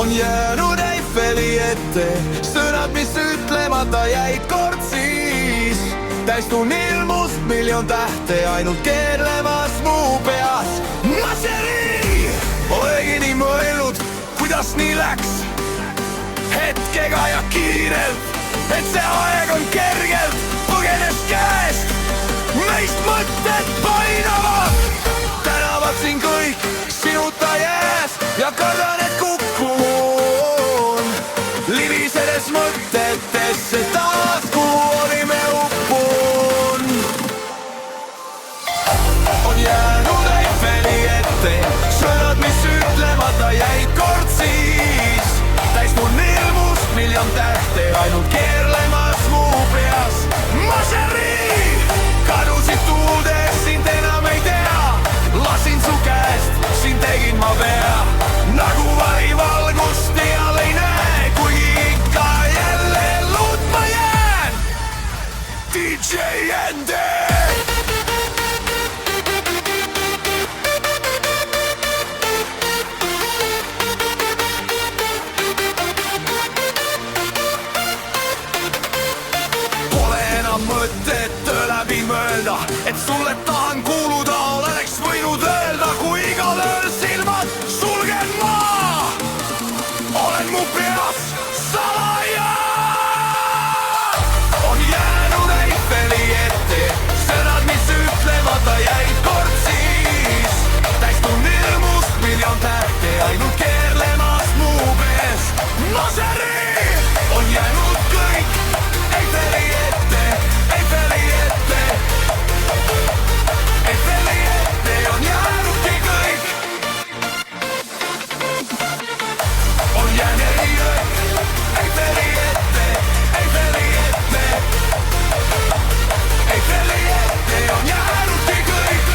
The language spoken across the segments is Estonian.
on jäänud Eiffeli ette, sõnad, mis ütlemata jäid kord siis. Täistun ilmust miljon tähte ainult keerlemas mu peas. Ma chérie, olegi nii mõelnud, kuidas nii läks, hetkega ja kiirelt, et see aeg on kergelt põgenes käest. Meist mõtted painavad, tänavad siin kõik sinuta jääs ja kardan, et kukun libisedes mõtetesse taas, kuhu olime uppun. On jäänud Eiffeli ette, sõnad, mis ütlemata jäid kord siis. Täistun ilmust miljon tähte ainult keerlemas mu peas. Ma chérie, kadusid tuudes, sind enam ei tea. Lasin su käest, siin tegin ma vea. Nagu varivalgust eal ei näe, kuigi ikka jälle luutma jään. DJ ND. Mõtet läbi mõelda, et sulle tahan kuuluda, oleks võinud öelda, kui igal ööl silmad sulgen ma. Olen mu peas salaja. On jäänud Eiffeli ette, sõnad, mis ütlemata jäid kord siis. Täistun ilmust miljon tähte ainult keerlemas mu pees. Ma chérie, on jäänud kõik Eiffeli ette. Eiffeli ette on jäänudki kõik. On jäänud Eiffeli ette, Eiffeli ette. Eiffeli ette on jäänudki kõik.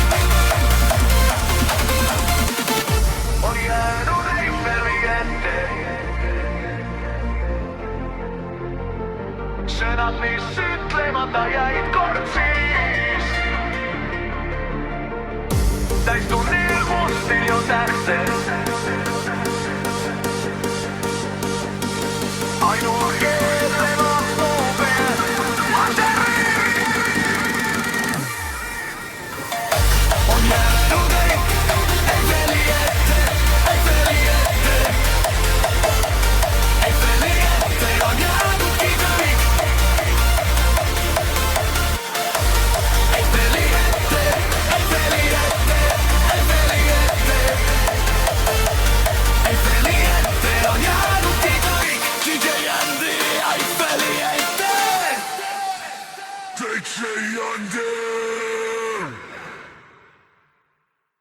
On jäänud Eiffeli ette, sõnad, mis ütlemata jäid kord siis. Täistun ilmust miljon tähte ainult keerlemas mu peas. Ma chérie, on jäänud Eiffeli ette, Eiffeli ette. Eiffeli ette on jäänudki kõik. Eiffeli ette, Eiffeli ette, Eiffeli ette. Eiffeli ette on jäänudki kõik. DJ ND, Eiffeli ette. DJ ND.